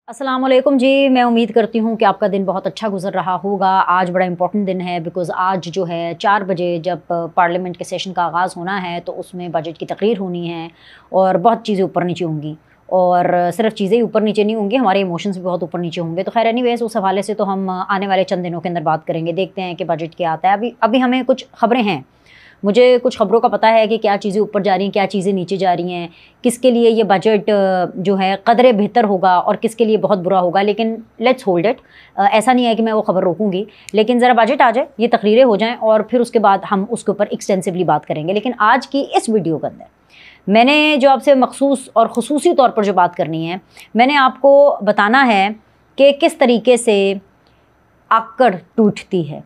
अस्सलाम वालेकुम जी। मैं उम्मीद करती हूँ कि आपका दिन बहुत अच्छा गुजर रहा होगा। आज बड़ा इंपॉर्टेंट दिन है बिकॉज़ आज जो है 4 बजे जब पार्लियामेंट के सेशन का आगाज़ होना है तो उसमें बजट की तकरीर होनी है और बहुत चीज़ें ऊपर नीचे होंगी और सिर्फ चीज़ें ही ऊपर नीचे नहीं होंगी, हमारे इमोशंस भी बहुत ऊपर नीचे होंगे। तो खैर एनीवेज़ उस हवाले से तो हम आने वाले चंद दिनों के अंदर बात करेंगे। देखते हैं कि बजट क्या आता है। अभी हमें कुछ खबरें हैं, मुझे कुछ खबरों का पता है कि क्या चीज़ें ऊपर जा रही हैं, क्या चीज़ें नीचे जा रही हैं, किसके लिए ये बजट जो है कदरे बेहतर होगा और किसके लिए बहुत बुरा होगा। लेकिन लेट्स होल्ड इट। ऐसा नहीं है कि मैं वो खबर रोकूंगी, लेकिन ज़रा बजट आ जाए, ये तकरीरें हो जाएं और फिर उसके बाद हम उसके ऊपर एक्सटेंसिवली बात करेंगे। लेकिन आज की इस वीडियो के अंदर मैंने जो आपसे मखसूस और ख़ुसूसी तौर पर जो बात करनी है, मैंने आपको बताना है कि किस तरीके से आकड़ टूटती है,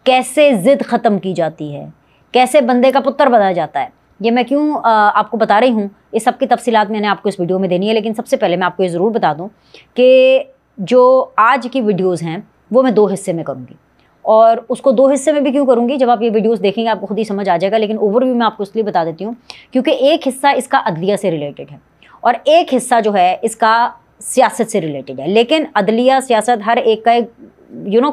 कैसे ज़िद ख़त्म की जाती है, कैसे बंदे का पुत्र बनाया जाता है। ये मैं क्यों आपको बता रही हूँ, इस सब की तफसीलात मैंने आपको इस वीडियो में देनी है। लेकिन सबसे पहले मैं आपको ये ज़रूर बता दूँ कि जो आज की वीडियोज़ हैं वो मैं 2 हिस्से में करूँगी और उसको 2 हिस्से में भी क्यों करूँगी, जब आप ये वीडियोज़ देखेंगे आपको खुद ही समझ आ जाएगा। लेकिन ओवरव्यू मैं आपको इसलिए बता देती हूँ क्योंकि एक हिस्सा इसका अदलिया से रिलेटेड है और एक हिस्सा जो है इसका सियासत से रिलेटेड है। लेकिन अदलिया सियासत हर एक का एक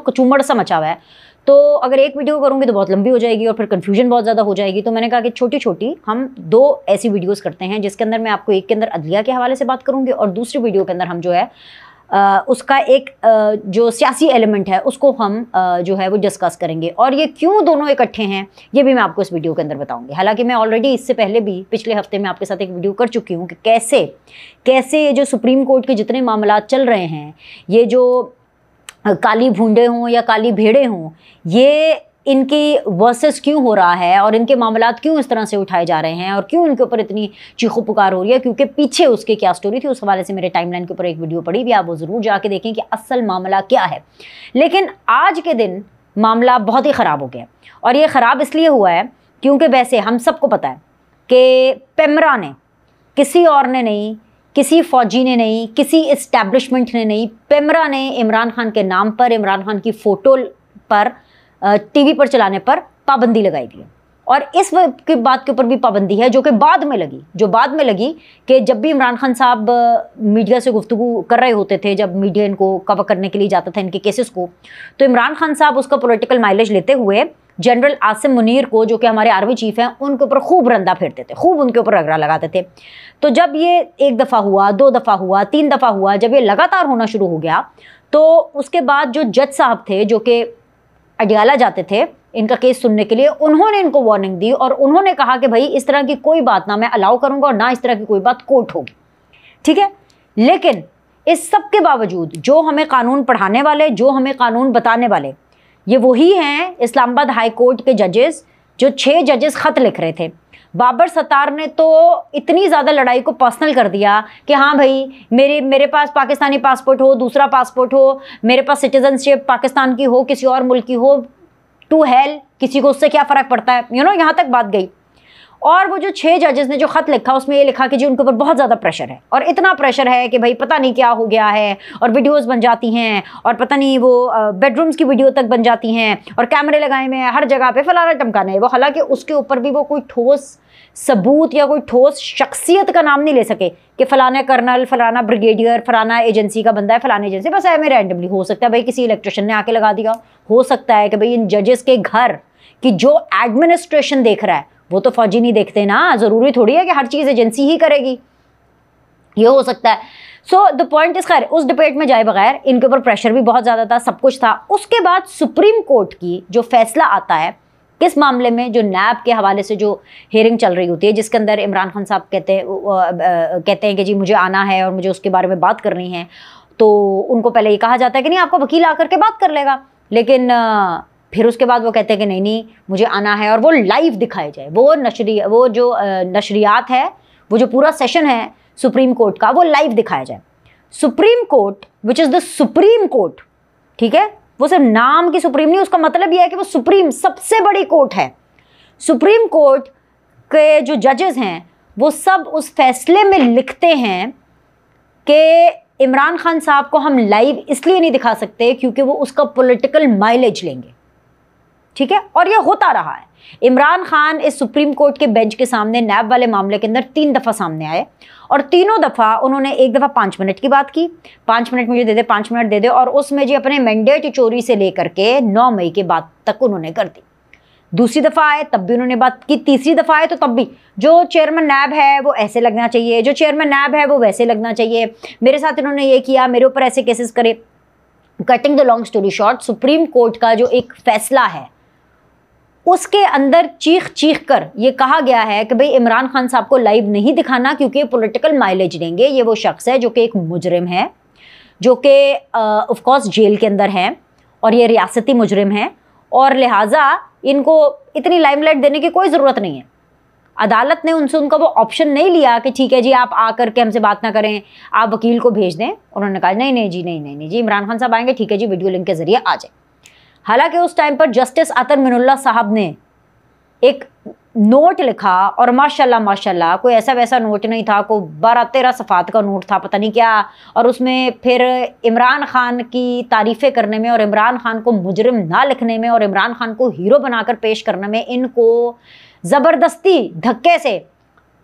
कचूमड़ सा मचा हुआ है, तो अगर एक वीडियो करूँगी तो बहुत लंबी हो जाएगी और फिर कन्फ्यूजन बहुत ज़्यादा हो जाएगी। तो मैंने कहा कि छोटी छोटी हम 2 ऐसी वीडियोस करते हैं जिसके अंदर मैं आपको एक के अंदर अदलिया के हवाले से बात करूँगी और दूसरी वीडियो के अंदर हम जो है उसका एक जो सियासी एलिमेंट है उसको हम जो है वो डिस्कस करेंगे। और ये क्यों दोनों इकट्ठे हैं ये भी मैं आपको इस वीडियो के अंदर बताऊँगी। हालाँकि मैं ऑलरेडी इससे पहले भी पिछले हफ्ते में आपके साथ एक वीडियो कर चुकी हूँ कि कैसे ये जो सुप्रीम कोर्ट के जितने मामला चल रहे हैं, ये जो काली भूंडे हों या काली भेड़े हों, ये इनकी वर्सेस क्यों हो रहा है और इनके मामलात क्यों इस तरह से उठाए जा रहे हैं और क्यों इनके ऊपर इतनी चीखो पुकार हो रही है, क्योंकि पीछे उसके क्या स्टोरी थी उस हवाले से मेरे टाइमलाइन के ऊपर एक वीडियो पड़ी भी, आप वो ज़रूर जाके देखें कि असल मामला क्या है। लेकिन आज के दिन मामला बहुत ही ख़राब हो गया और ये ख़राब इसलिए हुआ है क्योंकि वैसे हम सबको पता है कि पेमरा ने, किसी और ने नहीं, किसी फ़ौजी ने नहीं, किसी इस्टेब्लिशमेंट ने नहीं, पेमरा ने इमरान खान के नाम पर, इमरान खान की फ़ोटो पर टीवी पर चलाने पर पाबंदी लगाई गई। और इस की बात के ऊपर भी पाबंदी है जो बाद में लगी कि जब भी इमरान खान साहब मीडिया से गुफ्तगू कर रहे होते थे, जब मीडिया इनको कवर करने के लिए जाता था इनके केसेस को, तो इमरान खान साहब उसका पॉलिटिकल माइलेज लेते हुए जनरल आसिम मुनीर को, जो कि हमारे आर्मी चीफ हैं, उनके ऊपर खूब रंदा फेरते थे, खूब उनके ऊपर रगड़ा लगाते थे। तो जब ये 1 दफ़ा हुआ, 2 दफ़ा हुआ, 3 दफ़ा हुआ, जब ये लगातार होना शुरू हो गया तो उसके बाद जो जज साहब थे जो कि अडियाला जाते थे इनका केस सुनने के लिए, उन्होंने इनको वार्निंग दी और उन्होंने कहा कि भाई इस तरह की कोई बात ना मैं अलाउ करूँगा और ना इस तरह की कोई बात कोर्ट होगी, ठीक है। लेकिन इस सब के बावजूद जो हमें कानून पढ़ाने वाले, जो हमें कानून बताने वाले, ये वही हैं इस्लामाबाद हाई कोर्ट के जजेस, जो 6 जजेस ख़त लिख रहे थे। बाबर सत्तार ने तो इतनी ज़्यादा लड़ाई को पर्सनल कर दिया कि हाँ भाई मेरे पास पाकिस्तानी पासपोर्ट हो, दूसरा पासपोर्ट हो, मेरे पास सिटीजनशिप पाकिस्तान की हो, किसी और मुल्क की हो, टू हेल, किसी को उससे क्या फ़र्क पड़ता है, यहाँ तक बात गई। और वो जो 6 जजेस ने जो ख़त लिखा उसमें ये लिखा कि जी उनके ऊपर बहुत ज़्यादा प्रेशर है और इतना प्रेशर है कि भाई पता नहीं क्या हो गया है और वीडियोस बन जाती हैं और पता नहीं वो बेडरूम्स की वीडियो तक बन जाती हैं और कैमरे लगाए हुए हैं हर जगह पे, फलाना टमकाना है वो। हालांकि उसके ऊपर भी वो कोई ठोस सबूत या कोई ठोस शख्सियत का नाम नहीं ले सके कि फ़लाना कर्नल, फ़लाना ब्रिगेडियर, फ़लाना एजेंसी का बंदा है, फ़लाना एजेंसी, बस है में रैंडमली हो सकता है भाई किसी इलेक्ट्रिशियन ने आके लगा दिया, हो सकता है कि भाई इन जजेस के घर की जो एडमिनिस्ट्रेशन देख रहा है वो तो फौजी नहीं देखते ना, ज़रूरी थोड़ी है कि हर चीज़ एजेंसी ही करेगी, ये हो सकता है। सो द पॉइंट इस, खैर उस डिबेट में जाए बगैर इनके ऊपर प्रेशर भी बहुत ज़्यादा था, सब कुछ था। उसके बाद सुप्रीम कोर्ट की जो फैसला आता है किस मामले में, जो नैब के हवाले से जो हियरिंग चल रही होती है जिसके अंदर इमरान खान साहब कहते हैं कि जी मुझे आना है और मुझे उसके बारे में बात करनी है, तो उनको पहले ये कहा जाता है कि नहीं आपका वकील आकर के बात कर लेगा, लेकिन फिर उसके बाद वो कहते हैं कि नहीं मुझे आना है और वो लाइव दिखाया जाए, वो जो नशरियात है, वो जो पूरा सेशन है सुप्रीम कोर्ट का वो लाइव दिखाया जाए। Supreme court which is the supreme court, ठीक है, वो सिर्फ नाम की सुप्रीम नहीं, उसका मतलब यह है कि वो सुप्रीम सबसे बड़ी कोर्ट है। सुप्रीम कोर्ट के जो जजेस हैं वो सब उस फैसले में लिखते हैं कि इमरान खान साहब को हम लाइव इसलिए नहीं दिखा सकते क्योंकि वो उसका पॉलिटिकल माइलेज लेंगे, ठीक है, और ये होता रहा है। इमरान खान इस सुप्रीम कोर्ट के बेंच के सामने नैब वाले मामले के अंदर 3 दफ़ा सामने आए और तीनों दफ़ा उन्होंने एक दफ़ा 5 मिनट की बात की, 5 मिनट मुझे दे दे, 5 मिनट दे दे, और उसमें जी अपने मैंडेट चोरी से लेकर के 9 मई के बाद तक उन्होंने कर दी। दूसरी दफ़ा आए तब भी उन्होंने बात की, तीसरी दफ़ा आए तो तब भी जो चेयरमैन नैब है वो ऐसे लगना चाहिए, जो चेयरमैन नैब है वो वैसे लगना चाहिए, मेरे साथ इन्होंने ये किया, मेरे ऊपर ऐसे केसेस करे। Cutting the long story short, supreme court का जो एक फैसला है उसके अंदर चीख चीख कर ये कहा गया है कि भाई इमरान खान साहब को लाइव नहीं दिखाना क्योंकि पॉलिटिकल माइलेज देंगे। ये वो शख्स है जो कि एक मुजरिम है, जो कि ऑफ कोर्स जेल के अंदर है और ये रियासती मुजरिम है, और लिहाजा इनको इतनी लाइमलाइट देने की कोई ज़रूरत नहीं है। अदालत ने उनसे उनका वो ऑप्शन नहीं लिया कि ठीक है जी आप आकर के हमसे बात ना करें, आप वकील को भेज दें। उन्होंने कहा नहीं नहीं जी, नहीं नहीं नहीं जी, इमरान खान साहब आएंगे, ठीक है जी, वीडियो लिंक के ज़रिए आ जाए। हालांकि उस टाइम पर जस्टिस अतर मिनुल्लाह साहब ने एक नोट लिखा और माशाल्लाह माशाल्लाह कोई ऐसा वैसा नोट नहीं था, कोई 12-13 सफ़ात का नोट था, पता नहीं क्या, और उसमें फिर इमरान खान की तारीफ़ें करने में और इमरान खान को मुजरिम ना लिखने में और इमरान खान को हीरो बनाकर पेश करने में इनको ज़बरदस्ती धक्के से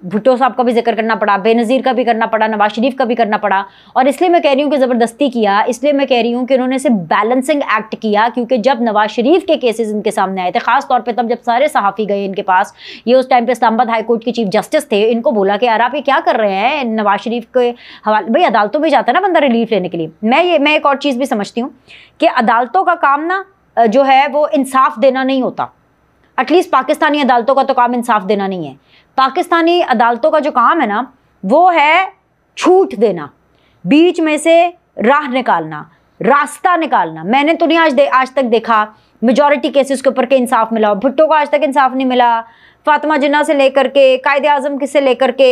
भुट्टो साहब का भी जिक्र करना पड़ा, बेनज़ीर का भी करना पड़ा, नवाज शरीफ का भी करना पड़ा। और इसलिए मैं कह रही हूँ कि ज़बरदस्ती किया, इसलिए मैं कह रही हूँ कि उन्होंने सिर्फ बैलेंसिंग एक्ट किया, क्योंकि जब नवाज शरीफ के केसेस इनके सामने आए थे, ख़ास तौर पे तब जब सारे सहाफ़ी गए इनके पास, ये उस टाइम पे इस्लामाबाद हाई कोर्ट के चीफ जस्टिस थे, इनको बोला कि यार आप ये क्या कर रहे हैं नवाज शरीफ के हवाले, भाई अदालतों में जाता है ना बंदा रिलीफ लेने के लिए। मैं एक और चीज़ भी समझती हूँ कि अदालतों का काम ना जो है वो इंसाफ देना नहीं होता। एटलीस्ट पाकिस्तानी अदालतों का तो काम इंसाफ देना नहीं है। पाकिस्तानी अदालतों का जो काम है ना वो है छूट देना, बीच में से राह निकालना, रास्ता निकालना। मैंने तो नहीं आज तक देखा मेजॉरिटी केसेस के ऊपर के इंसाफ मिला। भुट्टो को आज तक इंसाफ नहीं मिला, फातिमा जिन्ना से लेकर के कायदे आज़म से लेकर के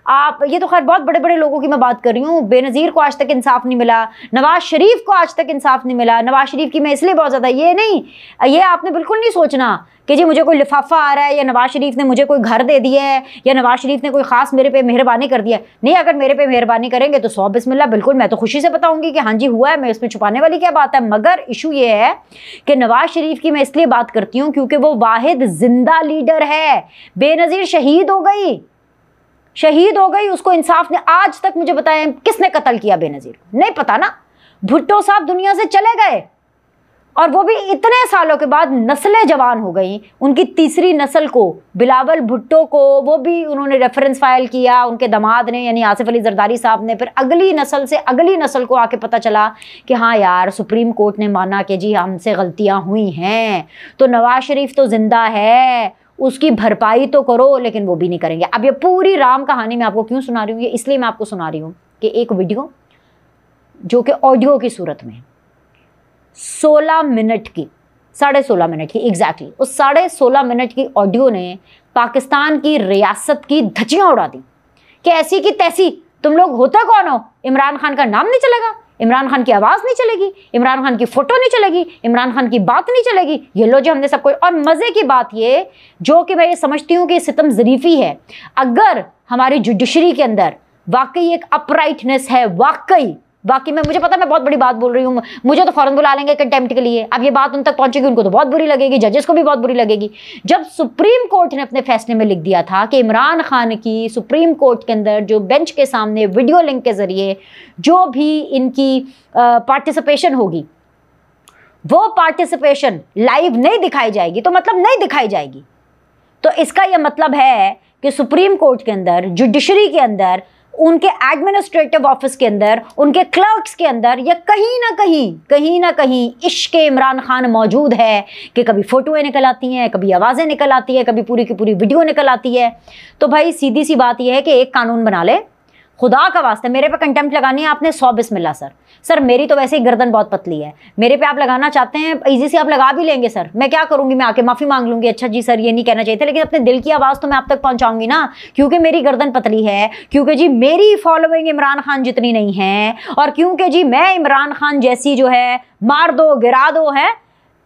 आप, ये तो खैर बहुत बड़े बड़े लोगों की मैं बात कर रही हूँ, बेनज़ीर को आज तक इंसाफ नहीं मिला, नवाज शरीफ को आज तक इंसाफ नहीं मिला। नवाज शरीफ की मैं इसलिए बहुत ज़्यादा, ये नहीं, ये आपने बिल्कुल नहीं सोचना कि जी मुझे कोई लिफाफा आ रहा है या नवाज शरीफ ने मुझे कोई घर दे दिया है या नवाज शरीफ ने कोई ख़ास मेरे पे मेहरबानी कर दिया है। नहीं, अगर मेरे पे मेहरबानी करेंगे तो 100 बिस्मिल्लाह, बिल्कुल मैं तो खुशी से बताऊंगी कि हाँ जी हुआ है, मैं इसमें छुपाने वाली क्या बात है। मगर इशू ये है कि नवाज शरीफ की मैं इसलिए बात करती हूँ क्योंकि वो वाहिद जिंदा लीडर है। बेनज़ीर शहीद हो गई, उसको इंसाफ ने आज तक मुझे बताया किसने कत्ल किया बेनज़ीर को, नहीं पता ना। भुट्टो साहब दुनिया से चले गए और वो भी इतने सालों के बाद, नस्लें जवान हो गई, उनकी तीसरी नस्ल को, बिलावल भुट्टो को, वो भी उन्होंने रेफरेंस फाइल किया, उनके दामाद ने यानी आसिफ अली जरदारी साहब ने। फिर अगली नस्ल से अगली नस्ल को आके पता चला कि हाँ यार सुप्रीम कोर्ट ने माना कि जी हमसे गलतियां हुई हैं, तो नवाज शरीफ तो जिंदा है, उसकी भरपाई तो करो, लेकिन वो भी नहीं करेंगे। अब ये पूरी राम कहानी मैं आपको क्यों सुना रही हूँ, ये इसलिए मैं आपको सुना रही हूँ कि एक वीडियो जो कि ऑडियो की सूरत में 16 मिनट की, 16.5 मिनट की एग्जैक्टली, उस 16.5 मिनट की ऑडियो ने पाकिस्तान की रियासत की धज्जियां उड़ा दी कि ऐसी की तैसी, तुम लोग होते कौन हो, इमरान खान का नाम नहीं चलेगा, इमरान खान की आवाज़ नहीं चलेगी, इमरान खान की फ़ोटो नहीं चलेगी, इमरान खान की बात नहीं चलेगी, ये लो जी हमने सब कुछ। और मज़े की बात ये, जो कि मैं ये समझती हूँ कि सितम ज़रीफ़ी है, अगर हमारी जुडिशरी के अंदर वाकई एक अपराइटनेस है, वाकई में, मुझे पता मैं बहुत बड़ी बात बोल रही हूँ, मुझे तो फ़ौरन बुला लेंगे कंटेम्प्ट के लिए। अब ये बात उन तक पहुँचेगी, उनको तो बहुत बुरी लगेगी, जजेस को भी बहुत बुरी लगेगी। जब सुप्रीम कोर्ट ने अपने फैसले में लिख दिया था कि इमरान खान की सुप्रीम कोर्ट के अंदर जो बेंच के सामने वीडियो लिंक के ज़रिए जो भी इनकी पार्टिसिपेशन होगी, वो पार्टिसिपेशन लाइव नहीं दिखाई जाएगी, तो मतलब नहीं दिखाई जाएगी। तो इसका यह मतलब है कि सुप्रीम कोर्ट के अंदर, जुडिशरी के अंदर, उनके एडमिनिस्ट्रेटिव ऑफिस के अंदर, उनके क्लर्क्स के अंदर, या कहीं ना कहीं इश्क इमरान खान मौजूद है कि कभी फ़ोटोएँ निकल आती हैं, कभी आवाज़ें निकल आती हैं, कभी पूरी की पूरी वीडियो निकल आती है। तो भाई सीधी सी बात यह है कि एक कानून बना ले, खुदा का वास्ते मेरे पे कंटेम्प्ट लगानी है आपने 100 बिस्मिल्लाह सर मेरी तो वैसे ही गर्दन बहुत पतली है, मेरे पे आप लगाना चाहते हैं इजी से आप लगा भी लेंगे सर, मैं क्या करूंगी, मैं आके माफ़ी मांग लूंगी, अच्छा जी सर ये नहीं कहना चाहिए था, लेकिन अपने दिल की आवाज़ तो मैं आप तक पहुंचाऊंगी ना, क्योंकि मेरी गर्दन पतली है, क्योंकि जी मेरी फॉलोइंग इमरान खान जितनी नहीं है, और क्योंकि जी मैं इमरान खान जैसी जो है मार दो गिरा दो है,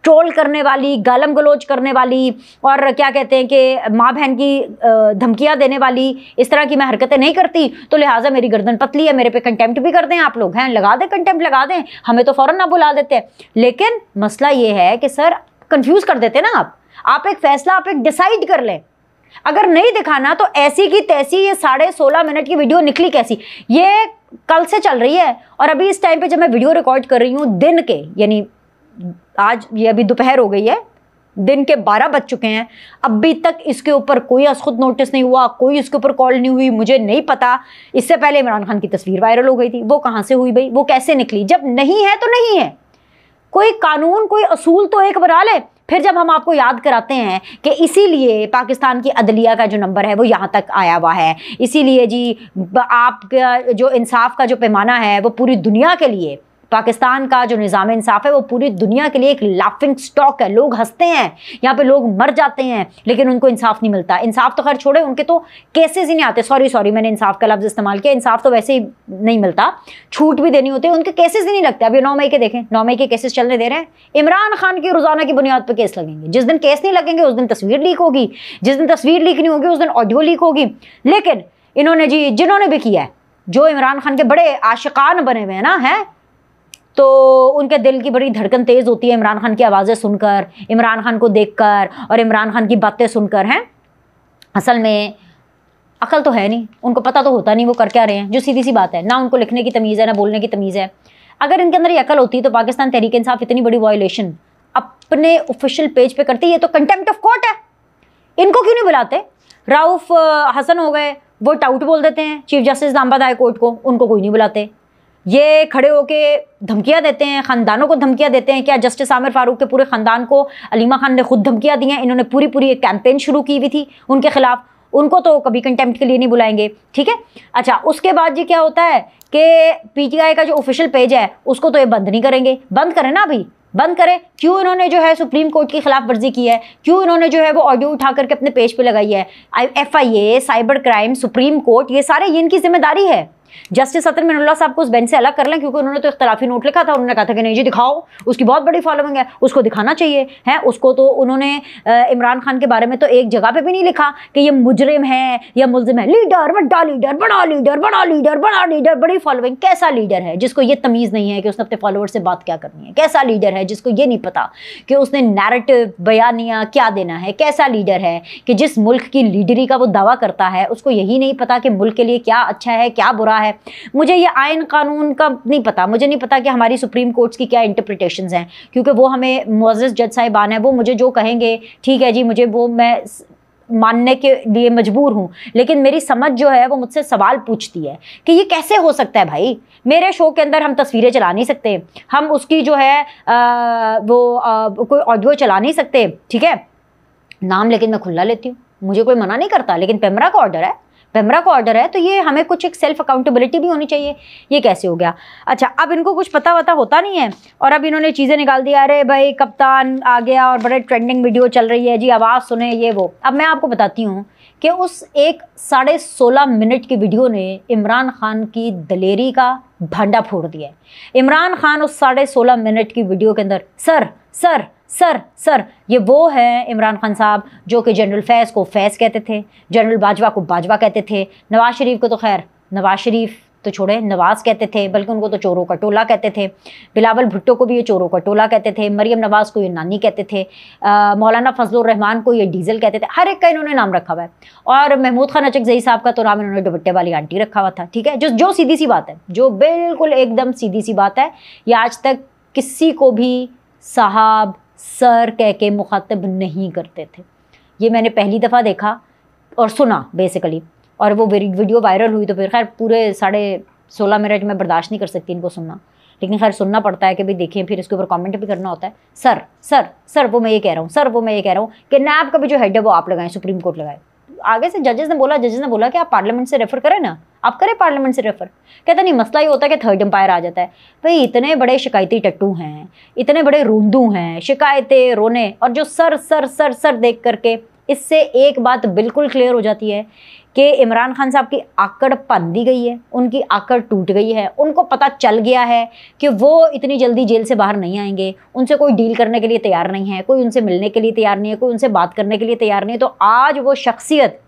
ट्रोल करने वाली, गालम गलोच करने वाली, और क्या कहते हैं कि माँ बहन की धमकियाँ देने वाली, इस तरह की मैं हरकतें नहीं करती, तो लिहाजा मेरी गर्दन पतली है, मेरे पे कंटेम्प्ट भी कर दें आप लोग, हैं लगा दें कंटेम्प्ट लगा दें, हमें तो फ़ौरन ना बुला देते हैं। लेकिन मसला ये है कि सर कंफ्यूज कर देते ना आप एक फैसला आप एक डिसाइड कर लें। अगर नहीं दिखाना तो ऐसी की तैसी ये 16.5 मिनट की वीडियो निकली कैसी? ये कल से चल रही है और अभी इस टाइम पे जब मैं वीडियो रिकॉर्ड कर रही हूँ दिन के, यानी आज ये अभी दोपहर हो गई है, दिन के 12 बज चुके हैं, अभी तक इसके ऊपर कोई खुद नोटिस नहीं हुआ, कोई इसके ऊपर कॉल नहीं हुई। मुझे नहीं पता, इससे पहले इमरान खान की तस्वीर वायरल हो गई थी, वो कहाँ से हुई भाई, वो कैसे निकली? जब नहीं है तो नहीं है, कोई कानून कोई असूल तो एक बना ले। फिर जब हम आपको याद कराते हैं कि इसीलिए पाकिस्तान की अदलिया का जो नंबर है वो यहाँ तक आया हुआ है, इसीलिए जी आपका जो इंसाफ का जो पैमाना है वो पूरी दुनिया के लिए, पाकिस्तान का जो निज़ाम इंसाफ है वो पूरी दुनिया के लिए एक लाफिंग स्टॉक है। लोग हंसते हैं, यहाँ पे लोग मर जाते हैं, लेकिन उनको इंसाफ नहीं मिलता। इंसाफ तो खैर छोड़े, उनके तो केसेस ही नहीं आते। सॉरी मैंने इंसाफ का लफ्ज़ इस्तेमाल किया, इंसाफ तो वैसे ही नहीं मिलता, छूट भी देनी होती है, उनके केसेस ही नहीं लगते। अभी 9 मई के देखें, 9 मई के केसेस चलने दे रहे हैं। इमरान खान की रोज़ाना की बुनियाद पर केस लगेंगे। जिस दिन केस नहीं लगेंगे उस दिन तस्वीर लीक होगी, जिस दिन तस्वीर लीक नहीं होगी उस दिन ऑडियो लीक होगी। लेकिन इन्होंने जी, जिन्होंने भी किया है, जो इमरान खान के बड़े आशिकान बने हुए हैं ना, हैं तो उनके दिल की बड़ी धड़कन तेज़ होती है इमरान खान की आवाज़ें सुनकर, इमरान खान को देखकर और इमरान खान की बातें सुनकर। हैं असल में अकल तो है नहीं, उनको पता तो होता नहीं वो कर क्या रहे हैं, जो सीधी सी बात है। ना उनको लिखने की तमीज़ है, ना बोलने की तमीज़ है। अगर इनके अंदर ये अकल होती तो पाकिस्तान तहरीक इंसाफ इतनी बड़ी वायलेशन अपने ऑफिशियल पेज पे करती। ये तो कंटेम्प्ट ऑफ कोर्ट है, इनको क्यों नहीं बुलाते? राउफ हसन हो गए, वो टाउट बोल देते हैं chief justice Islamabad high court को, उनको कोई नहीं बुलाते। ये खड़े होके धमकियां देते हैं, ख़ानदानों को धमकियां देते हैं। क्या जस्टिस आमिर फारूक के पूरे ख़ानदान को अलीमा खान ने खुद धमकियां दी हैं? इन्होंने पूरी एक कैंपेन शुरू की हुई थी उनके खिलाफ, उनको तो कभी कंटेम्प्ट के लिए नहीं बुलाएंगे, ठीक है। अच्छा, उसके बाद जी क्या होता है कि PTI का जो ऑफिशियल पेज है उसको तो ये बंद नहीं करेंगे। बंद करें ना, अभी बंद करें। क्यों इन्होंने जो है सुप्रीम कोर्ट की खिलाफ वर्जी की है? क्यों इन्होंने जो है वो ऑडियो उठा करके अपने पेज पे लगाई है? FIA, cyber crime, supreme court, ये सारे ये इनकी जिम्मेदारी है। जस्टिस अतर मिनुल्लाह साहब को उस बेंच से अलग कर लें, क्योंकि उन्होंने तो इख्तलाफी नोट लिखा था। उन्होंने कहा था कि नहीं जी दिखाओ, उसकी बहुत बड़ी फॉलोइंग है, उसको दिखाना चाहिए है। उसको तो उन्होंने इमरान खान के बारे में तो एक जगह पे भी नहीं लिखा कि ये मुजरिम है या मुल्जिम है। लीडर, बड़ा लीडर, बड़ा लीडर, बड़ा लीडर, बड़ा लीडर, बड़ी फॉलोइंग। कैसा लीडर है जिसको ये तमीज़ नहीं है कि उसने अपने फॉलोअर से बात क्या करनी है? कैसा लीडर है जिसको ये नहीं पता कि उसने नैरेटिव बयानिया क्या देना है? कैसा लीडर है कि जिस मुल्क की लीडरी का वो दावा करता है उसको यही नहीं पता कि मुल्क के लिए क्या अच्छा है क्या बुरा है? मुझे ये आइन कानून का नहीं पता, मुझे नहीं पता कि हमारी सुप्रीम कोर्ट्स की क्या इंटरप्रिटेशंस हैं, क्योंकि वो हमें मुअज़्ज़ज़ जज साहिबान है, वो मुझे जो कहेंगे ठीक है जी, मुझे वो मैं मानने के लिए मजबूर हूँ। लेकिन मेरी समझ जो है वो मुझसे सवाल पूछती है कि ये कैसे हो सकता है भाई? मेरे शो के अंदर हम तस्वीरें चला नहीं सकते, हम उसकी जो है कोई ऑडियो चला नहीं सकते, ठीक है। नाम लेकिन मैं खुला लेती हूँ, मुझे कोई मना नहीं करता, लेकिन पेमरा का ऑर्डर है, पेमरा का ऑर्डर है, तो ये हमें कुछ एक सेल्फ अकाउंटेबिलिटी भी होनी चाहिए। ये कैसे हो गया? अच्छा, अब इनको कुछ पता वता होता नहीं है और अब इन्होंने चीज़ें निकाल दी। अरे भाई कप्तान आ गया और बड़े ट्रेंडिंग वीडियो चल रही है जी, आवाज़ सुने ये वो। अब मैं आपको बताती हूँ कि उस एक 16.5 मिनट की वीडियो ने इमरान खान की दलेरी का भांडा फोड़ दिया है। इमरान खान उस 16.5 मिनट की वीडियो के अंदर सर सर सर सर, ये वो है इमरान खान साहब जो कि जनरल फैज़ को फैज़ कहते थे, जनरल बाजवा को बाजवा कहते थे, नवाज़ शरीफ को तो खैर नवाज़ शरीफ तो छोड़े नवाज़ कहते थे, बल्कि उनको तो चोरों का टोला कहते थे। बिलावल भुट्टो को भी ये चोरों का टोला कहते थे, मरियम नवाज़ को ये नानी कहते थे, मौलाना फजलुर रहमान को ये डीजल कहते थे। हर एक का इन्होंने नाम रखा हुआ है। और महमूद खान अचकज़ई साहब का तो नाम इन्होंने दुपट्टे वाली आंटी रखा हुआ था, ठीक है। जो सीधी सी बात है, जो बिल्कुल एकदम सीधी सी बात है। ये आज तक किसी को भी साहब सर कह के मुखातब नहीं करते थे। ये मैंने पहली दफ़ा देखा और सुना बेसिकली, और वो वीडियो वायरल हुई तो फिर खैर पूरे 16.5 मिनट में बर्दाश्त नहीं कर सकती इनको सुनना, लेकिन खैर सुनना पड़ता है कि भाई देखें, फिर इसके ऊपर कमेंट भी करना होता है। सर सर सर वो मैं ये कह रहा हूँ, सर वो मैं ये कह रहा हूँ कि नैब का भी जो हेड है वो आप लगाएं, सुप्रीम कोर्ट लगाए। आगे से जजेस ने बोला कि आप पार्लियामेंट से रेफ़र करें ना, आप करें पार्लियामेंट से रेफ़र। कहता नहीं, मसला ये होता है कि थर्ड एम्पायर आ जाता है। भाई इतने बड़े शिकायती टट्टू हैं, इतने बड़े रूंदू हैं, शिकायतें रोने, और जो सर सर सर सर देख करके इससे एक बात बिल्कुल क्लियर हो जाती है कि इमरान खान साहब की आकड़ भन दी गई है, उनकी आकड़ टूट गई है। उनको पता चल गया है कि वो इतनी जल्दी जेल से बाहर नहीं आएंगे, उनसे कोई डील करने के लिए तैयार नहीं है, कोई उनसे मिलने के लिए तैयार नहीं है, कोई उनसे बात करने के लिए तैयार नहीं है। तो आज वो शख्सियत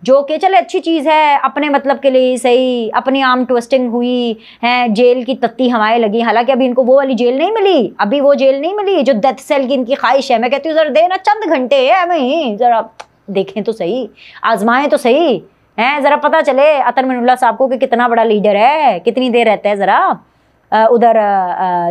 जो कि चले अच्छी चीज़ है, अपने मतलब के लिए सही, अपनी आर्म ट्विस्टिंग हुई है, जेल की तत्ती हवाएं लगी। हालांकि अभी इनको वो वाली जेल नहीं मिली, अभी वो जेल नहीं मिली जो डेथ सेल की इनकी ख्वाहिश है। मैं कहती हूँ ज़रा देना, चंद घंटे है वहीं, ज़रा देखें तो सही, आजमाएं तो सही हैं, ज़रा पता चले अतर मिनुल्लाह साहब को कि कितना बड़ा लीडर है, कितनी देर रहता है ज़रा उधर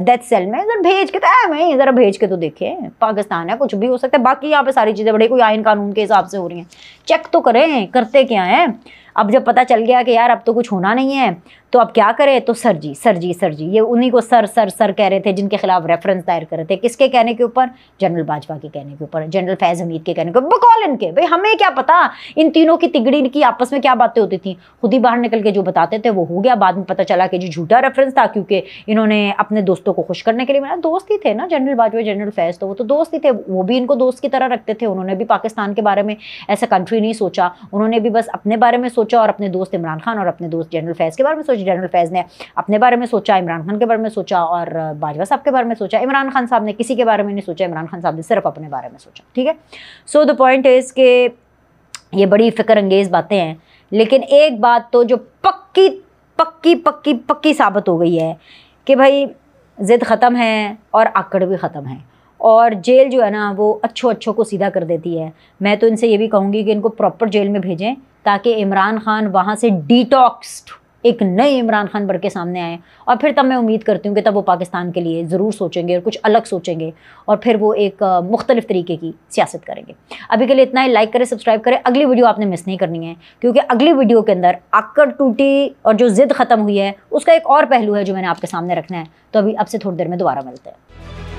डेथ सेल में। ज़रा भेज के तो मैं ज़रा भेज के तो देखें, पाकिस्तान है, कुछ भी हो सकता है। बाकी यहाँ पे सारी चीज़ें बड़ी कोई आइन कानून के हिसाब से हो रही हैं, चेक तो करें, करते क्या हैं। अब जब पता चल गया कि यार अब तो कुछ होना नहीं है, तो अब क्या करें, तो सर जी ये उन्हीं को सर कह रहे थे जिनके खिलाफ रेफरेंस दायर कर रहे थे। किसके कहने के ऊपर? जनरल बाजवा के कहने के ऊपर, जनरल फैज़ हमीद के कहने के ऊपर, बकौल इनके। भाई हमें क्या पता इन तीनों की तिगड़ी की आपस में क्या बातें होती थी, खुद ही बाहर निकल के जो बताते थे वो हो गया। बाद में पता चला कि जो झूठा रेफरेंस था, क्योंकि इन्होंने अपने दोस्तों को खुश करने के लिए, मेरा दोस्त ही थे ना जनरल बाजवा, जनरल फैज़, तो वो तो दोस्त ही थे, वो भी इनको दोस्त की तरह रखते थे। उन्होंने भी पाकिस्तान के बारे में ऐसा कंट्री नहीं सोचा, उन्होंने भी बस अपने बारे में सोचा और अपने दोस्त इमरान खान और अपने दोस्त जनरल फैज़ के बारे में सोचा। जनरल फैज़ ने अपने बारे में सोचा, इमरान खान के बारे में सोचा और बाजवा साहब के बारे में सोचा। इमरान खान साहब ने किसी के बारे में नहीं सोचा, इमरान खान साहब ने सिर्फ अपने बारे में सोचा। ठीक है, सो द पॉइंट इज़ कि ये बड़ी फ़िक्र अंगेज़ बातें हैं, लेकिन एक बात तो जो पक्की पक्की पक्की पक्की साबित हो गई है कि भाई ज़िद ख़त्म है और आकड़ भी ख़त्म है, और जेल जो है ना वो अच्छों को सीधा कर देती है। मैं तो इनसे ये भी कहूँगी कि इनको प्रॉपर जेल में भेजें, ताकि इमरान खान वहाँ से डिटॉक्स्ड एक नए इमरान खान बन के सामने आए, और फिर तब मैं उम्मीद करती हूँ कि तब वो पाकिस्तान के लिए ज़रूर सोचेंगे और कुछ अलग सोचेंगे, और फिर वो एक मुख्तलिफ़ तरीके की सियासत करेंगे। अभी के लिए इतना ही। लाइक करें, सब्सक्राइब करें। अगली वीडियो आपने मिस नहीं करनी है, क्योंकि अगली वीडियो के अंदर आकड़ टूटी और जो ज़िद ख़त्म हुई है उसका एक और पहलू है जो मैंने आपके सामने रखना है। तो अभी अब से थोड़ी देर में दोबारा मिलते हैं।